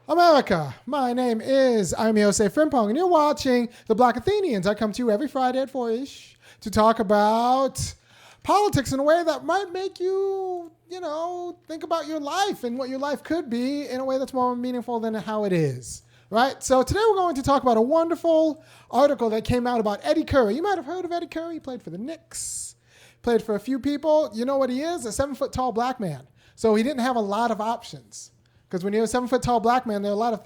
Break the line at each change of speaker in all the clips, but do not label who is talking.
America, my name is Osei-Frimpong, and you're watching The Black Athenians. I come to you every Friday at 4-ish to talk about politics in a way that might make you, think about your life and what your life could be in a way that's more meaningful than how it is. Right? So today we're going to talk about a wonderful article that came out about Eddy Curry. You might have heard of Eddy Curry. He played for the Knicks, played for a few people. You know what he is? A 7-foot-tall black man. So he didn't have a lot of options. Because when you're a 7-foot-tall black man, there are a lot of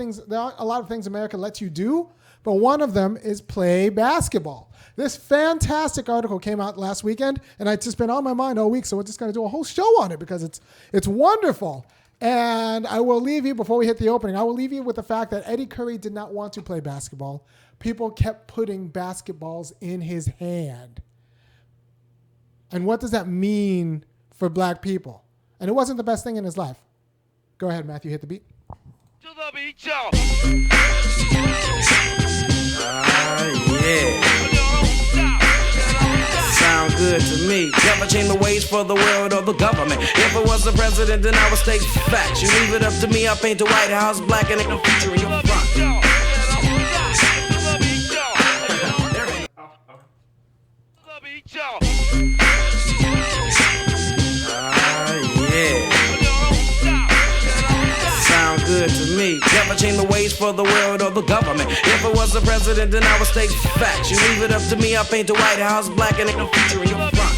things America lets you do, but one of them is play basketball. This fantastic article came out last weekend, and it's just been on my mind all week, so we're just going to do a whole show on it because it's wonderful. And I will leave you, before we hit the opening, I will leave you with the fact that Eddy Curry did not want to play basketball. People kept putting basketballs in his hand. And what does that mean for black people? And it wasn't the best thing in his life. Go ahead, Matthew, hit the beat.
To the beat, y'all.
Yeah. Sound good to me. Never change the ways for the world or the government. If I was the president, then I would state facts. You leave it up to me, I paint the White House black and ain't no future in your front. Yeah. Sound good to me. Never change the ways for the world or the government. If I was the president, then I would state facts. You leave it up to me, I paint the White House black and ain't no future in your front.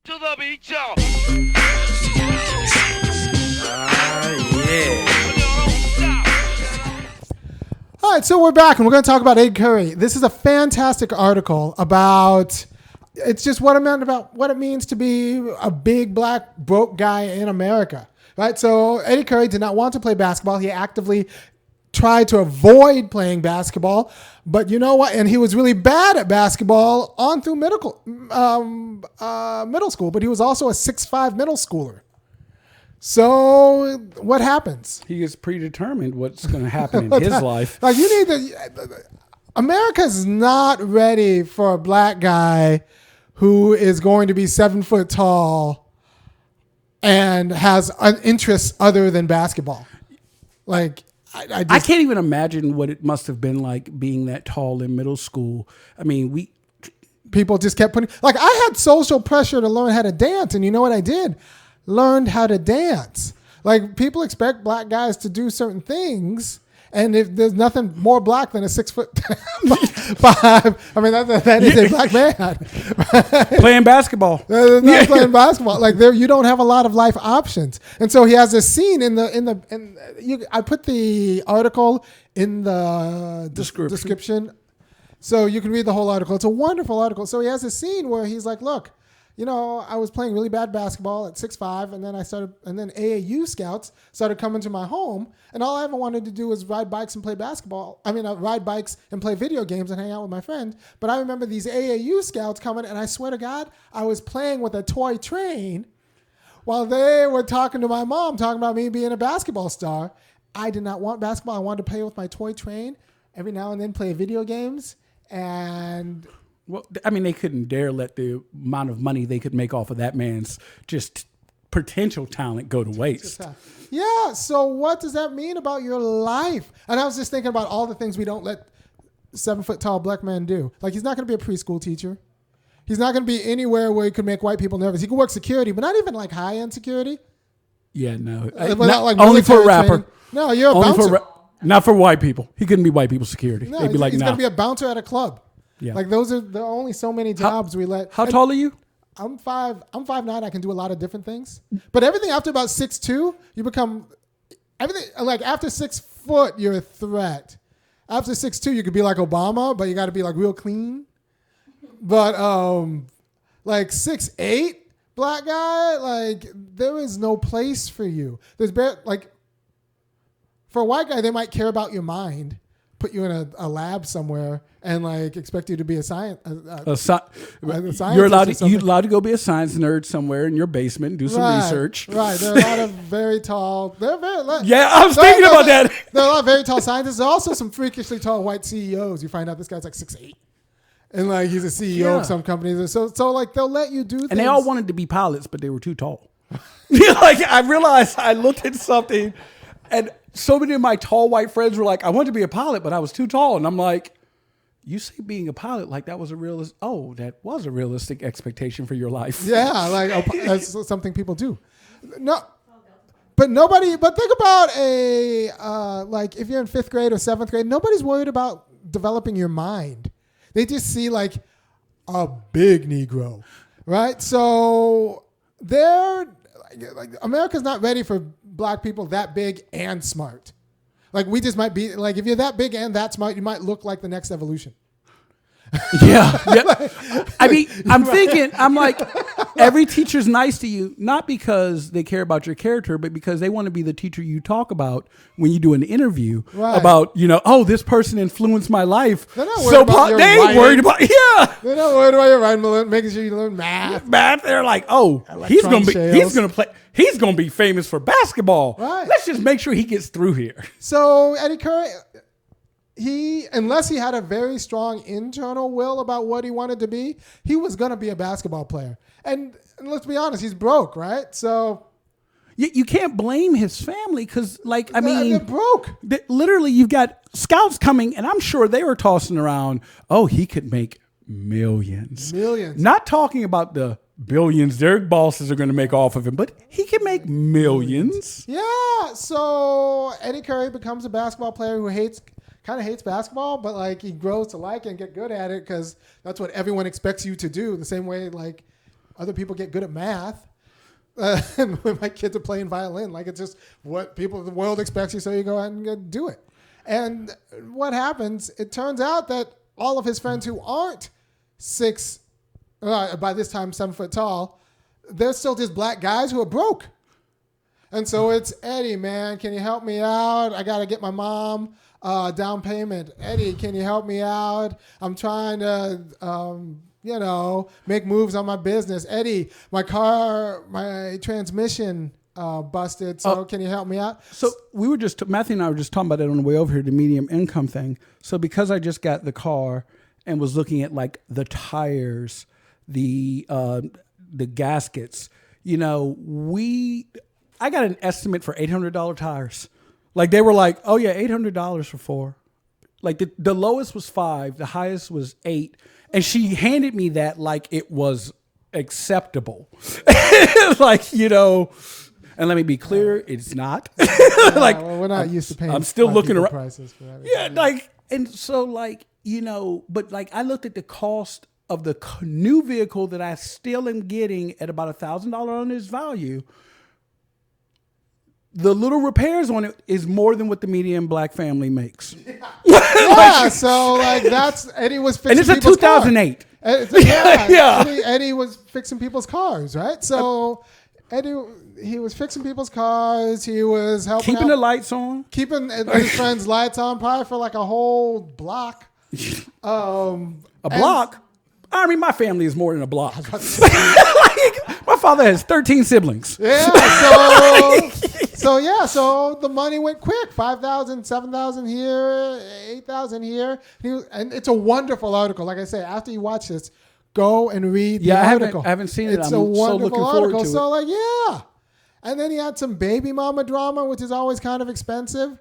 To the beat, y'all.
Yeah.
All right, so we're back, and we're going to talk about Eddy Curry. This is a fantastic article about, it's just what it means to be a big black broke guy in America, right? So Eddy Curry did not want to play basketball. He actively tried to avoid playing basketball, but you know what? And he was really bad at basketball on through middle school, but he was also a 6'5" middle schooler. So what happens?
He is predetermined what's going to happen in his life.
Like America's not ready for a black guy who is going to be 7 foot tall and has an interest other than basketball. Like I
can't even imagine what it must have been like being that tall in middle school. I mean,
people just kept putting, like, I had social pressure to learn how to dance, and you know what I did? Learned how to dance. Like, people expect black guys to do certain things, and if there's nothing more black than a 6'5", I mean that is a black man
playing basketball.
Not playing basketball. Like, you don't have a lot of life options. And so he has this scene I put the article in the description, so you can read the whole article. It's a wonderful article. So he has this scene where he's like, look, I was playing really bad basketball at 6'5", and then AAU scouts started coming to my home, and all I ever wanted to do was ride bikes and play basketball. I mean, ride bikes and play video games and hang out with my friends. But I remember these AAU scouts coming, and I swear to God, I was playing with a toy train while they were talking to my mom, talking about me being a basketball star. I did not want basketball. I wanted to play with my toy train, every now and then play video games, and...
Well, I mean, they couldn't dare let the amount of money they could make off of that man's just potential talent go to waste.
Yeah, so what does that mean about your life? And I was just thinking about all the things we don't let 7-foot-tall black men do. Like, he's not going to be a preschool teacher. He's not going to be anywhere where he could make white people nervous. He could work security, but not even like high-end security.
Yeah, no.
Like
only for a rapper.
Training. No, you're a bouncer.
Not for white people. He couldn't be white people security.
No,
They'd be like,
he's
nah.
going to be a bouncer at a club. Yeah. Like, there are only so many jobs we let.
How tall are you?
I'm 5'9". I can do a lot of different things. But everything after about 6'2", you become everything. Like, after 6 foot, you're a threat. After 6'2", you could be like Obama, but you got to be like real clean. But like 6'8", black guy, like, there is no place for you. Like, for a white guy, they might care about your mind, put you in a lab somewhere, and like expect you to be a scientist.
You're allowed to go be a science nerd somewhere in your basement and do some research.
Right. There are a lot of very tall.
Yeah, I was thinking about that.
There are a lot of very tall scientists. There are also some freakishly tall white CEOs. You find out this guy's like 6'8". And like, he's a CEO of some companies. So like, they'll let you do things.
And they all wanted to be pilots, but they were too tall. Like, I realized I looked at something, and so many of my tall white friends were like, I wanted to be a pilot, but I was too tall. And I'm like, you say being a pilot like that was a realistic expectation for your life.
Yeah, like that's something people do. No, but think about like if you're in 5th grade or 7th grade, nobody's worried about developing your mind. They just see like a big Negro, right? So they're like America's not ready for black people that big and smart. Like we just might be like if you're that big and that smart, you might look like the next evolution.
Yeah. I mean, I'm like, every teacher's nice to you, not because they care about your character, but because they want to be the teacher you talk about when you do an interview about, this person influenced my life.
They're not worried about your
they ain't worried about,
They're not worried about your writing, making sure you learn math.
They're like, he's going to be famous for basketball.
Right.
Let's just make sure he gets through here.
So Eddy Curry, unless he had a very strong internal will about what he wanted to be, he was going to be a basketball player. And let's be honest, he's broke, right? So
you can't blame his family because,
they're broke.
Literally, you've got scouts coming, and I'm sure they were tossing around, he could make millions. Not talking about the billions their bosses are going to make off of him, but he can make millions.
Yeah, so Eddy Curry becomes a basketball player who kind of hates basketball, but like he grows to like it and get good at it because that's what everyone expects you to do. The same way like other people get good at math. And when my kids are playing violin, like it's just what the world expects you, so you go out and go do it. And what happens? It turns out that all of his friends who aren't 6, by this time 7 foot tall, they're still just black guys who are broke. And so it's Eddy, man, can you help me out? I got to get my mom down payment. Eddy, can you help me out? I'm trying to, make moves on my business. Eddy, my transmission busted. So can you help me out?
So Matthew and I were just talking about it on the way over here, the medium income thing. So because I just got the car and was looking at like the tires, the gaskets, I got an estimate for $800 tires. Like they were like, oh yeah, $800 for 4. Like the lowest was 5, the highest was 8, and she handed me that like it was acceptable. And let me be clear, it's not.
We're not used to paying.
I'm still looking around
prices for that.
But I looked at the cost of the new vehicle that I still am getting at about $1,000 on its value. The little repairs on it is more than what the median black family makes.
So that's Eddy was fixing.
And it's a 2008.
Eddy was fixing people's cars, right? So he was fixing people's cars. He was helping
keeping the lights on,
keeping his friends' lights on, probably for like a whole block.
A block. I mean, my family is more than a block. My father has 13 siblings.
Yeah. So the money went quick. 5,000, 7,000 here, 8,000 here. And it's a wonderful article. Like I say, after you watch this, go and read the article.
I haven't seen it.
It's
I'm
a wonderful
so looking forward
article.
to it.
And then he had some baby mama drama, which is always kind of expensive.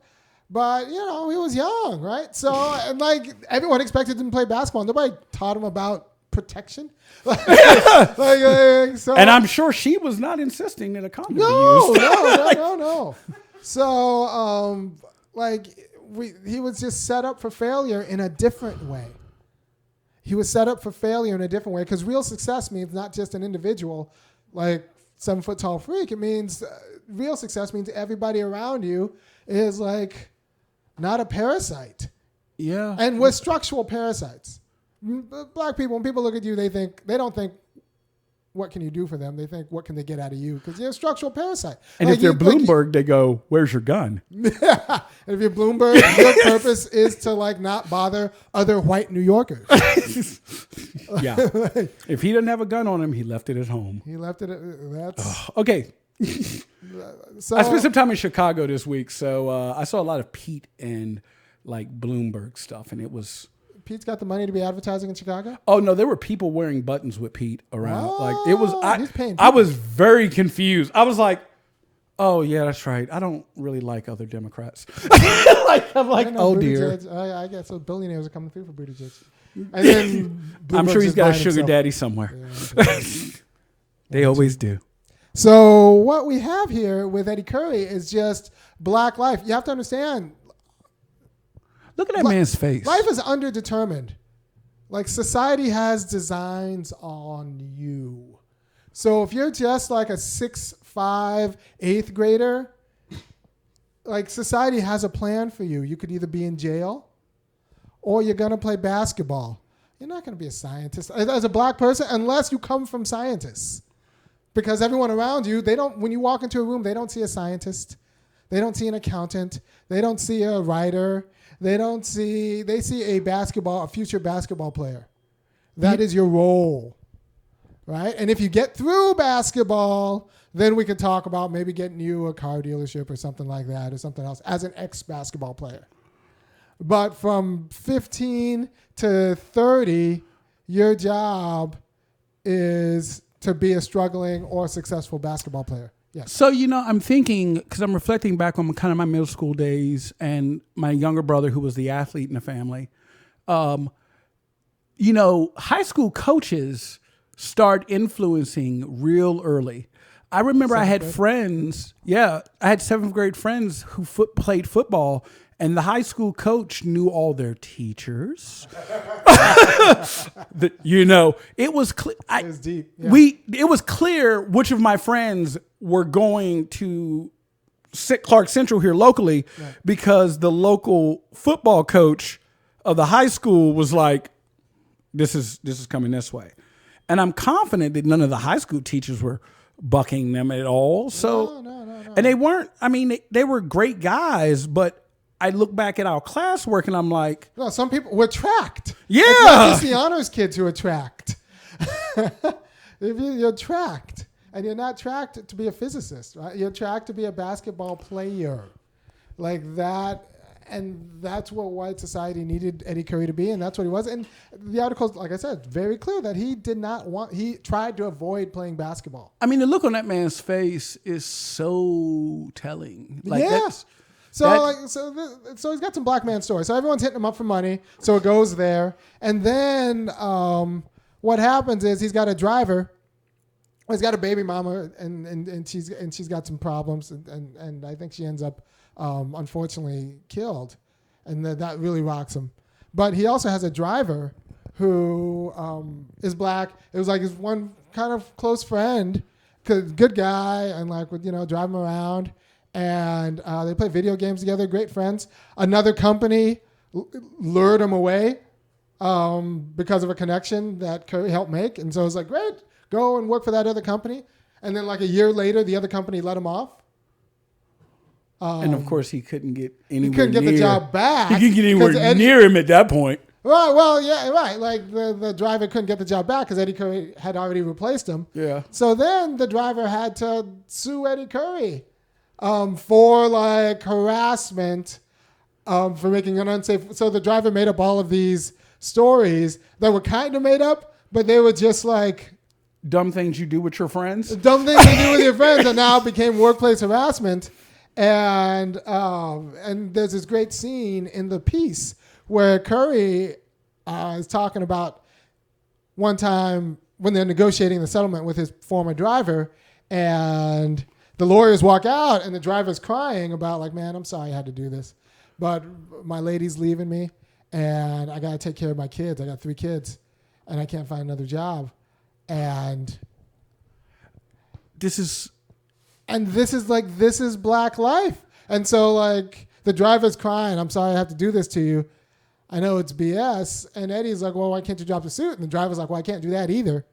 But, he was young, right? So, and like everyone expected him to play basketball. Nobody taught him about protection.
And I'm sure she was not insisting that a condom be used.
No. So, he was just set up for failure in a different way. Because real success means not just an individual, like 7 foot tall freak. It means real success means everybody around you is like not a parasite.
Yeah.
And we're structural parasites. Black people, when people look at you, they don't think, what can you do for them? They think, what can they get out of you? Because you're a structural parasite.
And if they're Bloomberg, they go, where's your gun?
Yeah. And if you're Bloomberg, your purpose is to not bother other white New Yorkers.
Yeah. If he doesn't have a gun on him, he left it at home. Okay. So, I spent some time in Chicago this week, so I saw a lot of Pete and Bloomberg stuff, and it was
Pete's got the money to be advertising in Chicago?
Oh no, there were people wearing buttons with Pete around.
Oh,
like it was.
he's paying
I was very confused. I was like, "Oh yeah, that's right. I don't really like other Democrats." I'm like, "Oh dear."
I guess so. Billionaires are coming through for Buttigieg. And then
I'm sure he's got a sugar daddy somewhere. Yeah. They always do.
So what we have here with Eddy Curry is just black life. You have to understand.
Look at that man's face.
Life is underdetermined. Like society has designs on you. So if you're just like a 6'5", 8th grader, like society has a plan for you. You could either be in jail or you're going to play basketball. You're not going to be a scientist as a black person unless you come from scientists. Because everyone around you, when you walk into a room, they don't see a scientist. They don't see an accountant. They don't see a writer. They see a future basketball player. That is your role, right? And if you get through basketball, then we can talk about maybe getting you a car dealership or something like that or something else as an ex-basketball player. But from 15 to 30, your job is to be a struggling or successful basketball player. Yes.
So, I'm thinking, because I'm reflecting back on kind of my middle school days and my younger brother who was the athlete in the family. High school coaches start influencing real early. I remember I had friends. Yeah, I had 7th grade friends who played football, and the high school coach knew all their teachers. It was clear.
It was deep. Yeah.
It was clear which of my friends were going to Clark Central here locally, right, because the local football coach of the high school was like, "This is coming this way," and I'm confident that none of the high school teachers were bucking them at all. So, no. And they weren't. I mean, they were great guys, but I look back at our classwork and I'm like,
no, some people were tracked.
Yeah.
It's not just the honors kids who are tracked. You're tracked. And you're not tracked to be a physicist, right? You're tracked to be a basketball player. Like that. And that's what white society needed Eddy Curry to be. And that's what he was. And the article's, like I said, very clear that he tried to avoid playing basketball.
I mean, the look on that man's face is so telling. Like,
yeah. So he's got some black man stories. So everyone's hitting him up for money. So it goes there. And then what happens is he's got a driver. He's got a baby mama, and she's got some problems, and I think she ends up unfortunately killed, and that really rocks him. But he also has a driver who is black. It was like his one kind of close friend, good guy, and would drive him around. And they play video games together, great friends. Another company lured him away because of a connection that Curry helped make. And so it was like, great, go and work for that other company. And then a year later, the other company let him off.
And of course, he couldn't get anywhere
He couldn't get the job back.
He couldn't get anywhere near him at that point.
Well, yeah, right. Like the driver couldn't get the job back because Eddy Curry had already replaced him.
Yeah.
So then the driver had to sue Eddy Curry. For harassment, for making an unsafe. So the driver made up all of these stories that were kind of made up, but they were just
dumb things you do with your friends.
Dumb things you do with your friends, and now became workplace harassment. And there's this great scene in the piece where Curry is talking about one time when they're negotiating the settlement with his former driver, and the lawyers walk out, and the driver's crying about man, I'm sorry I had to do this, but my lady's leaving me, and I got to take care of my kids. I got 3 kids, and I can't find another job. And this is black life. And so the driver's crying, I'm sorry I have to do this to you. I know it's BS. And Eddie's like, well, why can't you drop the suit? And the driver's like, well, I can't do that either.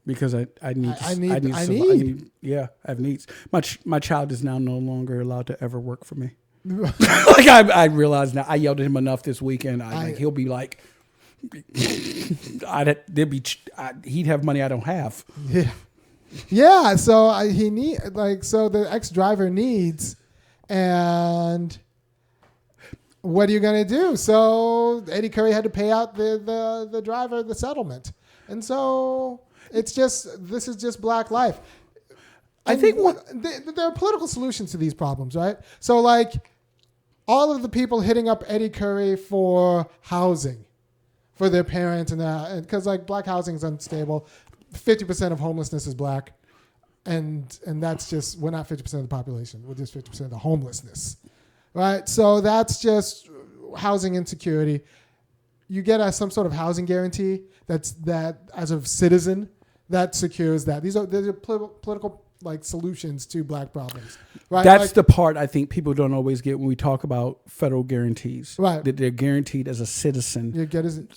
Because I need. Yeah, I have needs. My child is now no longer allowed to ever work for me. I realize now. I yelled at him enough this weekend. He'll be like, he'd have money I don't have.
Yeah. So so the ex-driver needs, and what are you going to do? So Eddy Curry had to pay out the driver the settlement. And so this is just black life.
I think
there are political solutions to these problems, right? So like all of the people hitting up Eddy Curry for housing for their parents and because like black housing is unstable. 50% of homelessness is black. And that's just, we're not 50% of the population. We're just 50% of the homelessness, right? So that's just housing insecurity. You get some sort of housing guarantee that as a citizen that secures that. These are political like solutions to black problems, right?
That's
like,
the part I think people don't always get when we talk about federal guarantees.
Right.
That they're guaranteed as a citizen. You're
guaranteed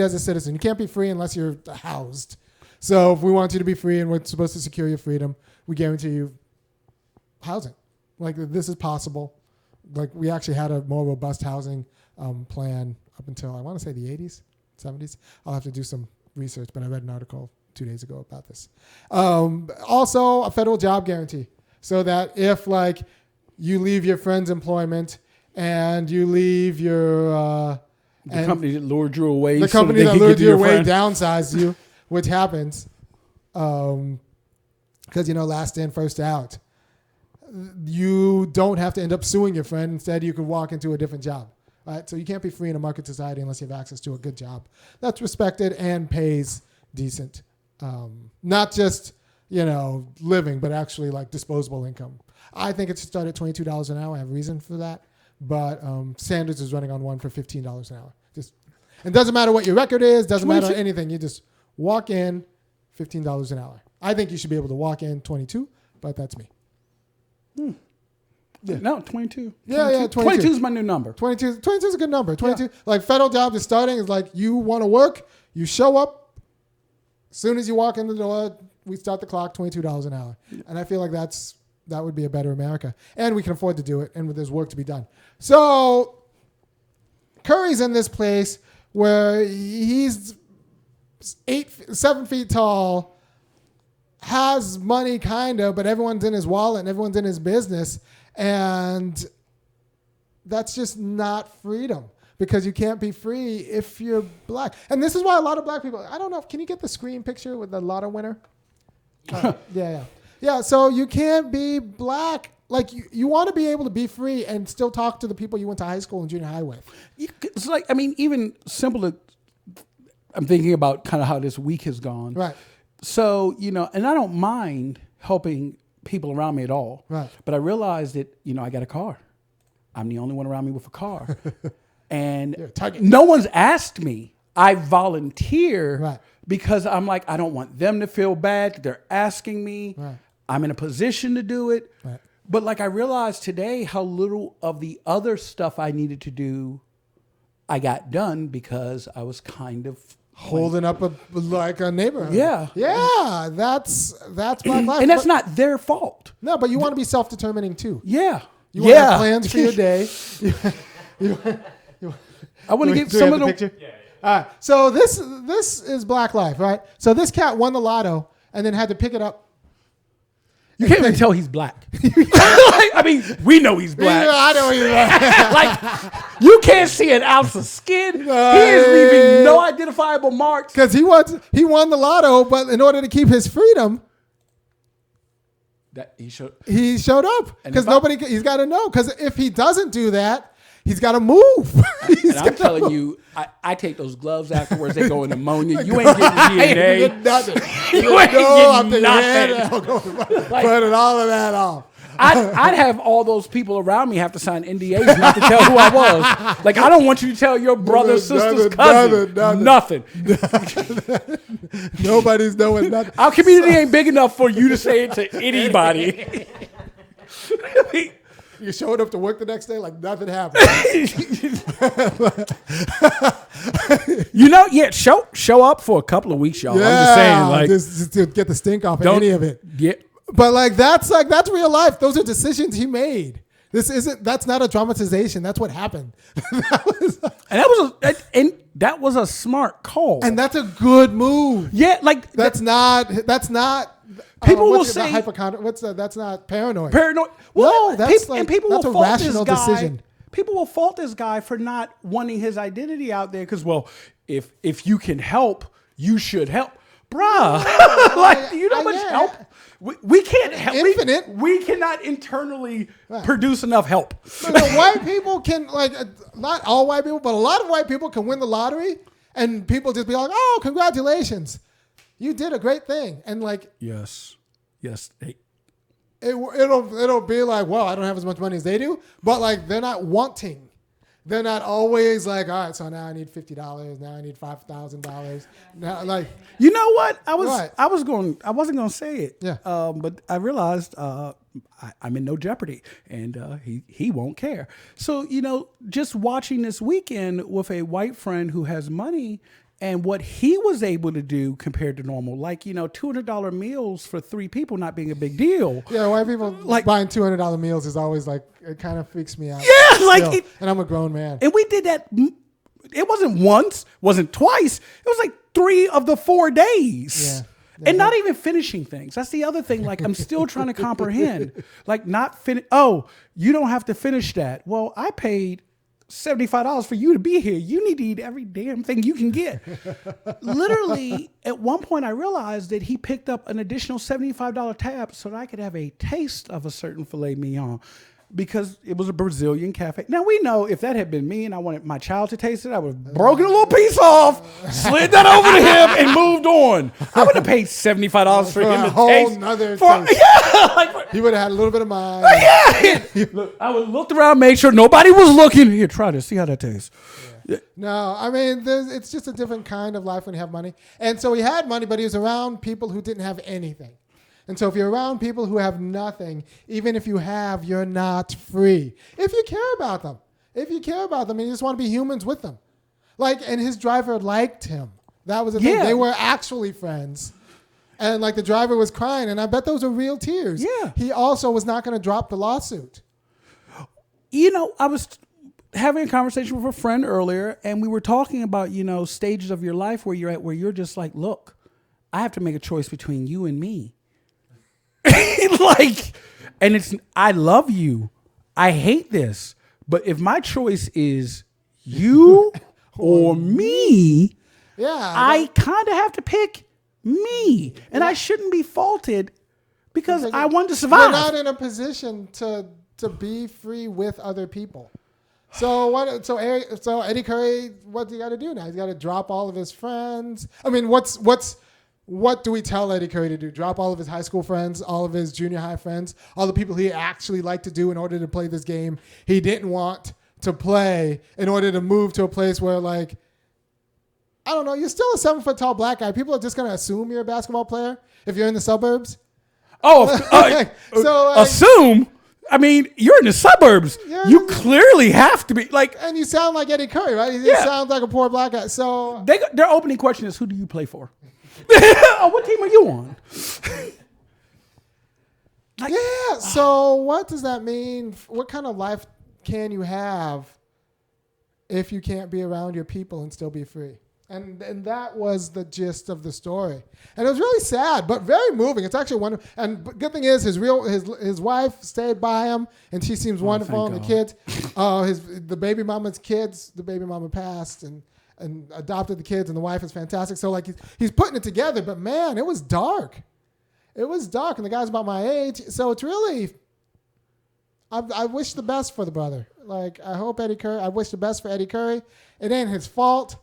as a citizen. You can't be free unless you're housed. So if we want you to be free and we're supposed to secure your freedom, we guarantee you housing. Like this is possible. Like we actually had a more robust housing plan up until I want to say the 80s, 70s. I'll have to do some research, but I read an article 2 days ago about this. Also, a federal job guarantee, so that if like you leave your friend's employment and you leave your
the company that lured you away,
the company that lured you away downsized you, which happens because last in, first out. You don't have to end up suing your friend. Instead, you can walk into a different job. Right? So you can't be free in a market society unless you have access to a good job that's respected and pays decent. Not just, living, but actually like disposable income. I think it should start at $22 an hour. I have a reason for that. But Sanders is running on one for $15 an hour. It doesn't matter what your record is, doesn't matter anything. You just walk in, $15 an hour. I think you should be able to walk in 22, but that's me.
Yeah. No, 22.
Yeah,
22 is my new number.
22 is a good number. 22, like federal job is starting is like you want to work, you show up. As soon as you walk in the door, we start the clock, $22 an hour. And I feel like that would be a better America. And we can afford to do it, and there's work to be done. So Curry's in this place where he's 7 feet tall, has money kind of, but everyone's in his wallet and everyone's in his business. And that's just not freedom. Because you can't be free if you're black. And this is why a lot of black people, I don't know, can you get the screen picture with the lotto winner? Yeah, so you can't be black. Like, you want to be able to be free and still talk to the people you went to high school and junior high with.
It's like, even simple, I'm thinking about kind of how this week has gone.
Right.
So, and I don't mind helping people around me at all.
Right.
But I realized that, I got a car. I'm the only one around me with a car. And no one's asked me. I volunteer because I'm like, I don't want them to feel bad that they're asking me.
Right.
I'm in a position to do it.
Right.
But like I realized today how little of the other stuff I needed to do I got done because I was kind of
holding up a neighborhood.
Yeah.
That's black life.
And that's not their fault.
No, but you want to be self-determining too.
Yeah.
You want to have plans for your day.
I want to get some of the
picture. Yeah. All right. So this is black life, right? So this cat won the lotto and then had to pick it up.
You can't even tell he's black. We know he's black.
Yeah, I know he's black.
You can't see an ounce of skin. He is leaving no identifiable marks.
Because he won the lotto, but in order to keep his freedom, he showed up. Because he's got to know. Because if he doesn't do that, he's got to move.
And I'm telling you, I take those gloves afterwards. They go in ammonia. You ain't getting DNA.
You get nothing.
You ain't getting nothing.
Putting all of that off.
I'd have all those people around me have to sign NDAs not to tell who I was. Like, I don't want you to tell your brother, sister's cousin. Nothing.
Nobody's knowing nothing.
Our community ain't big enough for you to say it to anybody.
You showed up to work the next day like nothing happened.
Show up for a couple of weeks, y'all.
Yeah,
I'm just saying,
just to get the stink off of any of it.
Yeah.
But that's real life. Those are decisions he made. That's not a dramatization. That's what happened.
That was a smart call.
And that's a good move.
Yeah, like
that's not
people will say
hypochondriac. That's not paranoid.
Paranoid.
Well, no, that's
people
that's
will
a
fault
rational
this guy.
decision.
people will fault this guy for not wanting his identity out there because, well, if you can help, you should help. Bruh, like, do you know how much help? We can't help.
Infinite.
We cannot internally produce enough help.
White people can, like, not all white people, but a lot of white people can win the lottery, and people just be like, "Oh, congratulations, you did a great thing," and like,
yes,
it'll be like, "Well, I don't have as much money as they do," but like, they're not wanting. They're not always like, all right, so now I need $50. Now I need $5,000. Now, like,
you know what? I wasn't gonna say it.
Yeah.
But I realized I'm in no jeopardy, and he won't care. So just watching this weekend with a white friend who has money. And what he was able to do compared to normal, like, $200 meals for 3 people not being a big deal.
Yeah, white people like buying $200 meals is always like, it kind of freaks me out.
Yeah, like,
and I'm a grown man.
And we did that. It wasn't once, wasn't twice. It was like 3 of the 4 days. Yeah. And not even finishing things. That's the other thing. Like, I'm still trying to comprehend. Like, not finish. Oh, you don't have to finish that. Well, I paid $75 for you to be here. You need to eat every damn thing you can get. Literally, at one point, I realized that he picked up an additional $75 tab so that I could have a taste of a certain filet mignon because it was a Brazilian cafe. Now, we know if that had been me and I wanted my child to taste it, I would have broken a little piece off, slid that over to him, and moved on. I would have paid $75 for him to taste.
He would have had a little bit of mine.
Look, I would have looked around, made sure nobody was looking. Here, try this, see how that tastes.
Yeah. No, I mean, it's just a different kind of life when you have money. And so he had money, but he was around people who didn't have anything. And so if you're around people who have nothing, even if you have, you're not free. If you care about them. If you care about them and you just want to be humans with them. Like, and his driver liked him. That was the thing. They were actually friends. And like the driver was crying, and I bet those were real tears.
Yeah.
He also was not going to drop the lawsuit.
I was having a conversation with a friend earlier, and we were talking about, stages of your life where you're at, where you're just like, look, I have to make a choice between you and me. I love you. I hate this. But if my choice is you or me, I kind of have to pick me. And I shouldn't be faulted because I want to survive.
You're not in a position to be free with other people. So Eddy Curry, what do you got to do now? He's got to drop all of his friends. I mean, what do we tell Eddy Curry to do? Drop all of his high school friends, all of his junior high friends, all the people he actually liked to do in order to play this game he didn't want to play in order to move to a place where, like, I don't know, you're still a 7-foot tall black guy. People are just going to assume you're a basketball player if you're in the suburbs.
Assume? I mean, you're in the suburbs. You clearly have to be like.
And you sound like Eddy Curry, right? You sound like a poor black guy. So
their opening question is, who do you play for? What team are you on?
So what does that mean? What kind of life can you have if you can't be around your people and still be free? And that was the gist of the story. And it was really sad, but very moving. It's actually wonderful. And good thing is his wife stayed by him, and she seems wonderful. And the kids, the baby mama's kids, the baby mama passed and adopted the kids, and the wife is fantastic. So like he's putting it together, but man, it was dark. It was dark, and the guy's about my age. So it's really, I wish the best for the brother. Like, I hope Eddy Curry, I wish the best for Eddy Curry. It ain't his fault.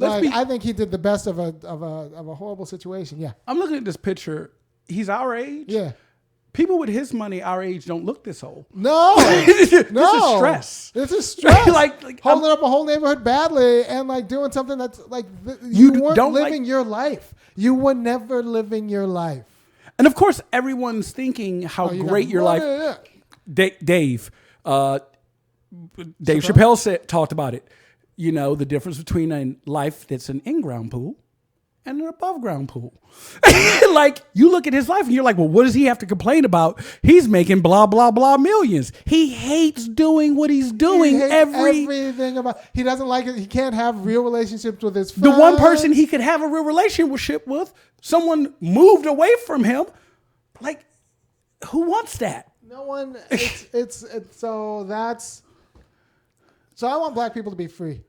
I think he did the best of a horrible situation. Yeah.
I'm looking at this picture. He's our age.
Yeah.
People with his money, our age, don't look this old.
No.
This is stress.
This is stress.
like
holding up a whole neighborhood badly and like doing something that's like you weren't living your life. You were never living your life.
And of course, everyone's thinking how great your life. Dave Chappelle talked about it. The difference between a life that's an in-ground pool and an above-ground pool. Like, you look at his life and you're like, well, what does he have to complain about? He's making blah, blah, blah millions. He hates doing what he's doing.
Everything about. He doesn't like it. He can't have real relationships with his friends.
The one person he could have a real relationship with, someone moved away from him. Like, who wants that?
No one. It's so that's. So I want black people to be free.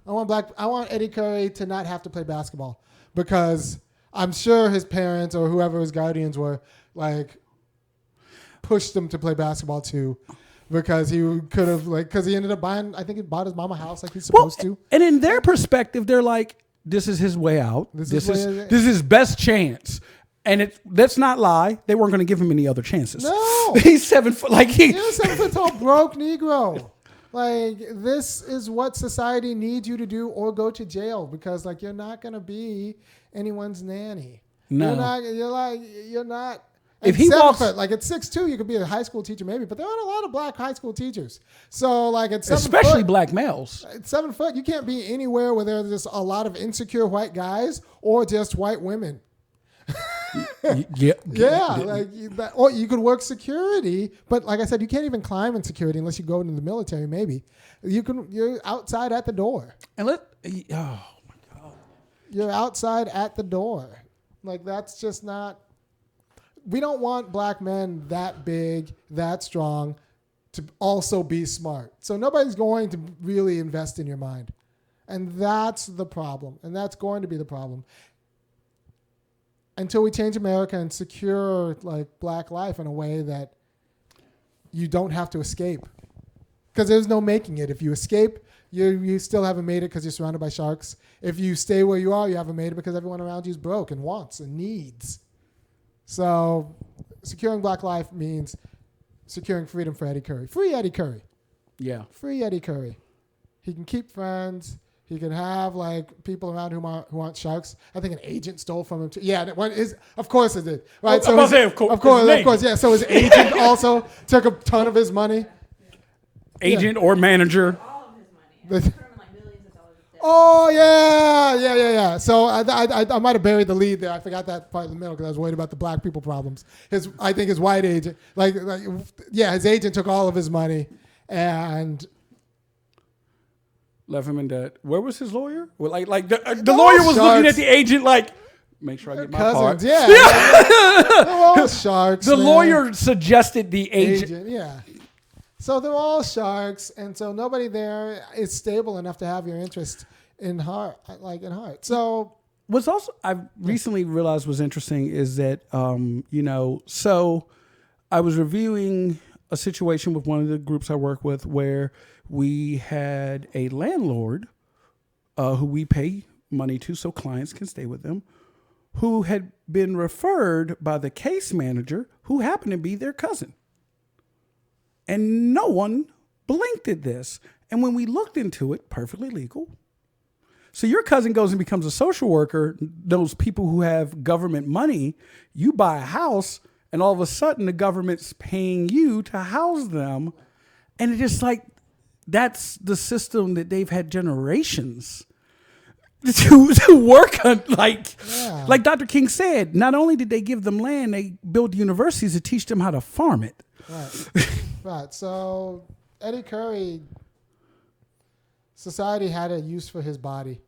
I want Eddy Curry to not have to play basketball because I'm sure his parents or whoever his guardians were like pushed him to play basketball too. Because he could have, because he ended up buying, I think he bought his mama a house like he's supposed to.
And in their perspective, they're like, this is his way out. This is his best chance. And let's not lie, they weren't going to give him any other chances.
No.
He's 7 foot,
He's a 7 foot tall broke Negro. Like, this is what society needs you to do or go to jail because, like, you're not going to be anyone's nanny.
No.
You're not.
If he walks,
like at 6'2", you could be a high school teacher maybe, but there aren't a lot of black high school teachers. So like at 7
especially
foot,
black males,
at 7 foot, you can't be anywhere where there's just a lot of insecure white guys or just white women. Yeah, or you could work security, but like I said, you can't even climb in security unless you go into the military. Maybe you're outside at the door.
And oh my God,
you're outside at the door. Like that's just not. We don't want black men that big, that strong, to also be smart. So nobody's going to really invest in your mind. And that's the problem. And that's going to be the problem. Until we change America and secure like black life in a way that you don't have to escape. Because there's no making it. If you escape, you still haven't made it because you're surrounded by sharks. If you stay where you are, you haven't made it because everyone around you is broke and wants and needs. So securing black life means securing freedom for Eddy Curry. Free Eddy Curry.
Yeah.
Free Eddy Curry. He can keep friends. He can have like people around who aren't sharks. I think an agent stole from him too. Yeah, of course it did. Right. So of course. Yeah. So his agent also took a ton of his money.
Agent or manager.
All of his money. Millions of dollars of debt.
Oh yeah. So I might have buried the lead there. I forgot that part in the middle because I was worried about the black people problems. I think his white agent, his agent took all of his money and
left him in debt. Where was his lawyer? Well, the lawyer was looking at the agent like, make sure I get my part.
Yeah. They're all sharks.
The lawyer suggested the agent.
Yeah. So they're all sharks, and so nobody there is stable enough to have your interest in heart. So
what's also I've recently realized was interesting is that so I was reviewing a situation with one of the groups I work with where we had a landlord who we pay money to so clients can stay with them, who had been referred by the case manager who happened to be their cousin. And no one blinked at this. And when we looked into it, perfectly legal. So your cousin goes and becomes a social worker. Those people who have government money, you buy a house and all of a sudden the government's paying you to house them. And it's just like, that's the system that they've had generations to work on. Like Dr. King said, not only did they give them land, they built universities to teach them how to farm it.
Right. So Eddy Curry, society had a use for his body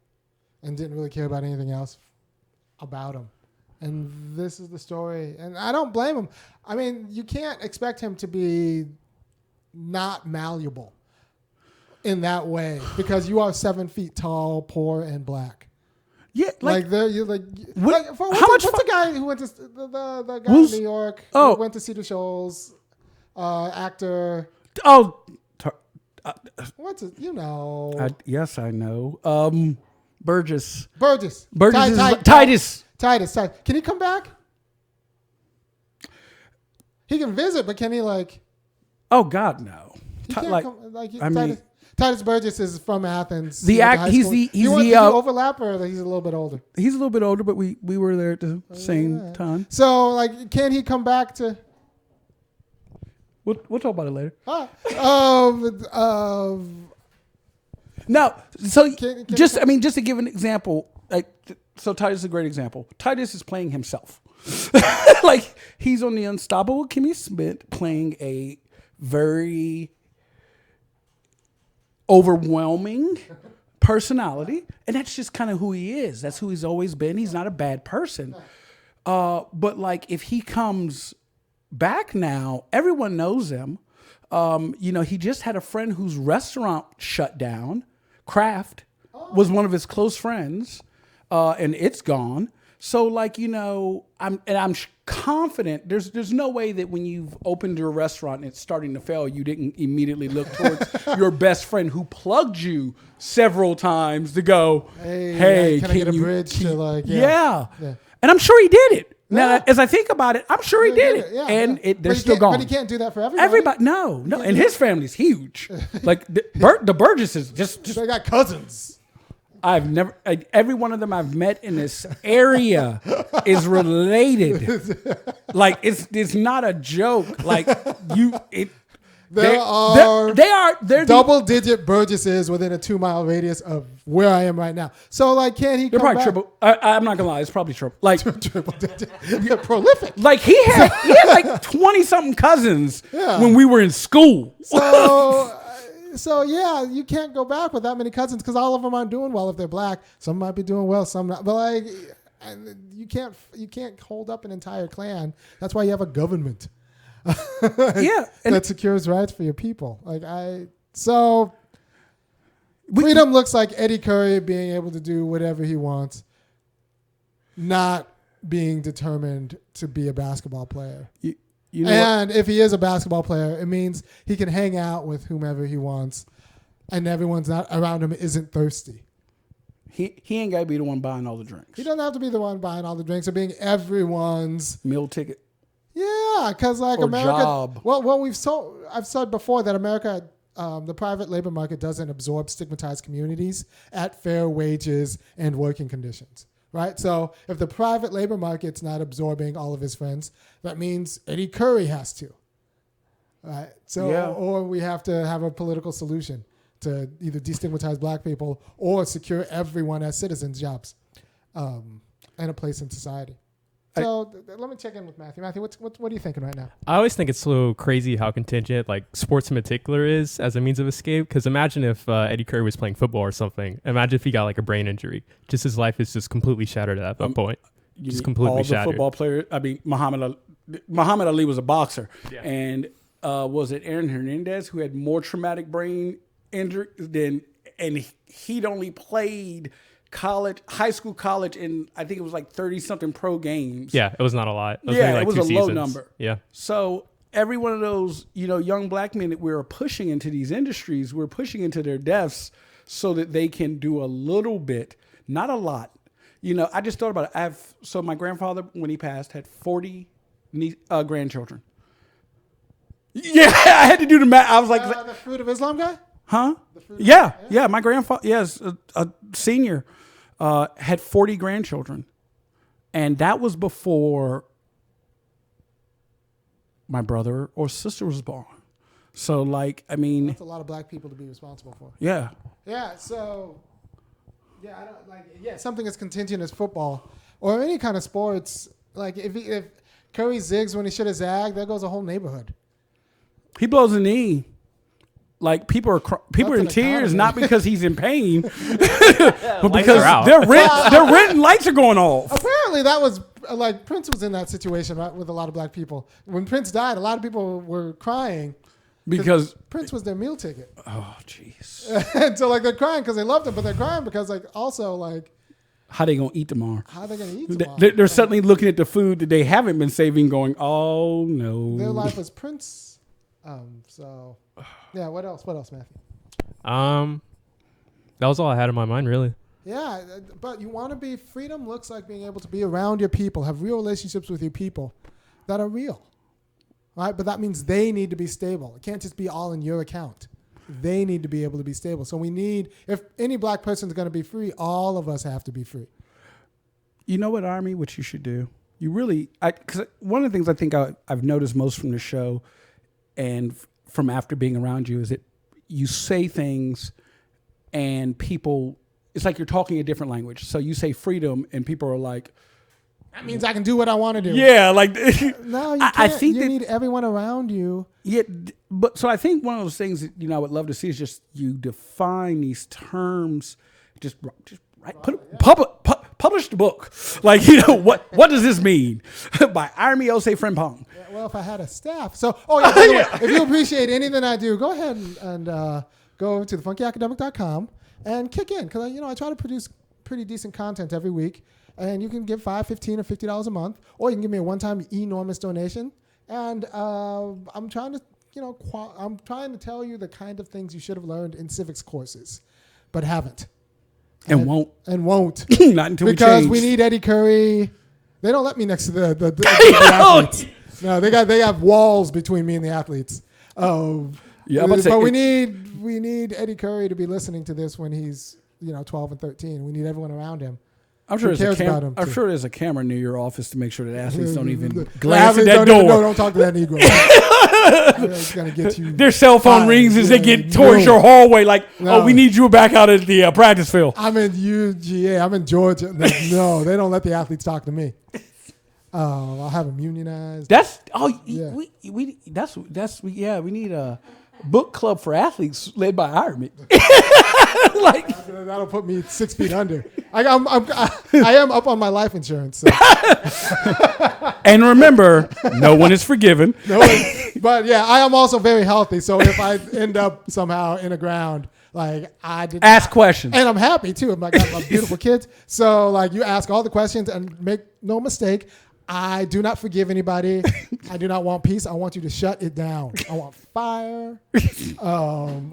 and didn't really care about anything else about him. And this is the story. And I don't blame him. I mean, you can't expect him to be not malleable in that way because you are 7 feet tall, poor, and black.
Yeah,
what's the guy who went to the guy in New York who went to Cedar Shoals? Actor. What's it?
Yes, I know. Burgess.
Titus. Can he come back? He can visit, but can he
Oh God, no.
Titus Burgess is from Athens.
He's the
overlap, or he's a little bit older.
He's a little bit older, but we were there at the same time.
So can he come back to?
We'll talk about it later.
Now,
so just to give an example, so Titus is a great example. Titus is playing himself. He's on the Unstoppable Kimmy Schmidt playing a very overwhelming personality, and that's just kind of who he is. That's who he's always been. He's not a bad person. But if he comes back now, everyone knows him. He just had a friend whose restaurant shut down. Kraft was one of his close friends, and it's gone. So, I'm confident. There's no way that when you've opened your restaurant and it's starting to fail, you didn't immediately look towards your best friend who plugged you several times to go, hey,
can I get a bridge to
yeah. And I'm sure he did it. Now, as I think about it, I'm sure he did it.
Yeah,
and they're
But
still gone.
But he can't do that for everybody.
No. And his family's huge. Like the Burgesses, just
They got cousins.
every one of them I've met in this area is related. Like it's not a joke. Like they're
double-digit Burgesses within a 2-mile radius of where I am right now. So, can he?
They're
come
probably
back?
triple. I'm not gonna lie, it's probably triple. Like
Triple-digit. They're prolific.
like he had like 20-something cousins when we were in school.
So yeah, you can't go back with that many cousins because all of them aren't doing well if they're black. Some might be doing well, some not. But you can't hold up an entire clan. That's why you have a government. That secures rights for your people. Freedom looks like Eddy Curry being able to do whatever he wants, not being determined to be a basketball player. And if he is a basketball player, it means he can hang out with whomever he wants, and everyone's not around him isn't thirsty.
He ain't got to be the one buying all the drinks.
He doesn't have to be the one buying all the drinks or being everyone's
meal ticket.
Yeah, because America.
Job.
Well, I've said before that America, the private labor market doesn't absorb stigmatized communities at fair wages and working conditions. Right? So if the private labor market's not absorbing all of his friends, that means Eddy Curry has to. Right? Or we have to have a political solution to either destigmatize black people or secure everyone as citizens jobs and a place in society. So let me check in with Matthew. Matthew, what are you thinking right now?
I always think it's so crazy how contingent sports in particular is as a means of escape. Because imagine if Eddy Curry was playing football or something. Imagine if he got a brain injury. Just his life is just completely shattered at that point. Just completely shattered.
All the football players. I mean, Muhammad Ali was a boxer, and was it Aaron Hernandez who had more traumatic brain injury and he'd only played high school, college, and I think it was 30-something pro games.
Yeah, it was not a lot.
It was a low
seasons.
number.
Yeah.
So every one of those, young black men that we were pushing into these industries, we're pushing into their deaths so that they can do a little bit, not a lot. I just thought about it. So my grandfather, when he passed, had 40 grandchildren. Yeah, I had to do the math. I was like,
the Fruit of Islam guy?
Huh? Yeah. My grandfather, yes, a senior, had 40 grandchildren. And that was before my brother or sister was born. So,
that's a lot of black people to be responsible for.
Yeah.
Yeah, so, I don't something as contingent as football or any kind of sports. If Curry zigs when he should have zagged, there goes a whole neighborhood.
He blows a knee. People are in tears, not because he's in pain, but because their rent and lights are going off.
Apparently, that was Prince was in that situation, right, with a lot of black people. When Prince died, a lot of people were crying because Prince was their meal ticket.
Oh, jeez.
And so they're crying because they loved him, but they're crying because also
how they gonna eat tomorrow?
How they gonna eat tomorrow?
They're suddenly looking at the food that they haven't been saving, going, oh no.
Their life was Prince. Yeah, what else, Matthew?
That was all I had in my mind, really.
Yeah, but you want to be, freedom looks like being able to be around your people, have real relationships with your people that are real, right? But that means they need to be stable. It can't just be all in your account. They need to be able to be stable. So if any black person is going to be free, all of us have to be free.
You know what, Army, what you should do? You really, because one of the things I think I've noticed most from the show and from after being around you is that you say things and people, it's like you're talking a different language. So you say freedom and people are like,
that means I can do what I want to do.
Yeah,
no, you can't. I think you need everyone around you.
Yeah, but so I think one of those things that I would love to see is just you define these terms, just right, publish the book. What does this mean? By Osei-Frimpong.
Well, if I had a staff. So, by the way, if you appreciate anything I do, go ahead and go over to thefunkyacademic.com and kick in. Because, I try to produce pretty decent content every week. And you can give $5, $15, or $50 a month. Or you can give me a one-time enormous donation. And I'm trying to, I'm trying to tell you the kind of things you should have learned in civics courses, but haven't.
And won't. Not until
because
we
need Eddy Curry. They don't let me next to the athletes. No, they have walls between me and the athletes.
I'm
but we need Eddy Curry to be listening to this when he's 12 and 13. We need everyone around him.
I'm sure
I'm
sure there's a camera near your office to make sure that athletes don't even glance at that door.
No, don't talk to that Negro. It's gonna get you.
Their cell phone rings as they get towards your hallway. Like, we need you back out at the practice field.
I'm in UGA. I'm in Georgia. No, they don't let the athletes talk to me. I'll have them unionized. We need a book club for athletes led by Ironman. That'll put me 6 feet under. I am up on my life insurance. So.
And remember, no one is forgiven.
But yeah, I am also very healthy. So if I end up somehow in the ground,
ask questions,
and I'm happy too. I got my beautiful kids. So you ask all the questions and make no mistake. I do not forgive anybody. I do not want peace. I want you to shut it down. I want fire,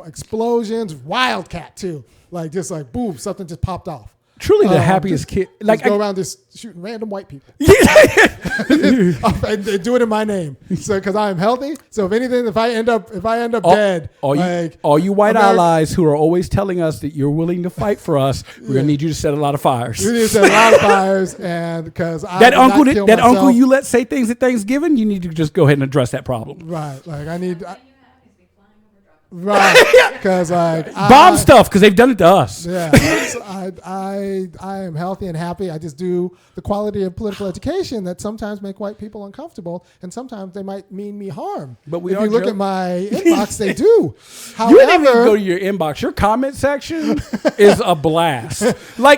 explosions, wildcat too. Boom, something just popped off.
Truly the happiest kid.
Go around just shooting random white people. And they do it in my name. So because I am healthy. So if anything, if I end up dead,
all you white allies who are always telling us that you're willing to fight for us, we're gonna need you to set a lot of fires.
You need to set a lot of fires, and because
that uncle you let say things at Thanksgiving, you need to just go ahead and address that problem.
Right. Right, because
bomb stuff because they've done it to us.
Yeah, so I am healthy and happy. I just do the quality of political education that sometimes make white people uncomfortable, and sometimes they might mean me harm.
But
if you look at my inbox, they do. However,
you didn't even go to your inbox. Your comment section is a blast.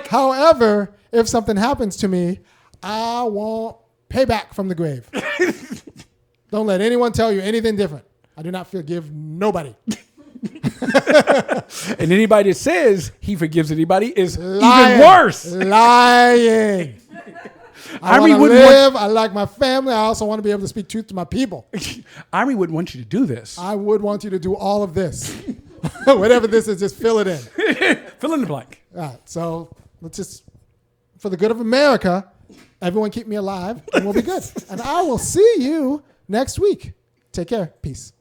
However, if something happens to me, I want payback from the grave. Don't let anyone tell you anything different. I do not forgive nobody.
And anybody that says he forgives anybody is
lying.
Even worse.
Lying. I want to live. I like my family. I also want to be able to speak truth to my people.
Army wouldn't want you to do this.
I would want you to do all of this. Whatever this is, just fill it in.
Fill in the blank.
All right. So let's just, for the good of America, everyone keep me alive and we'll be good. And I will see you next week. Take care. Peace.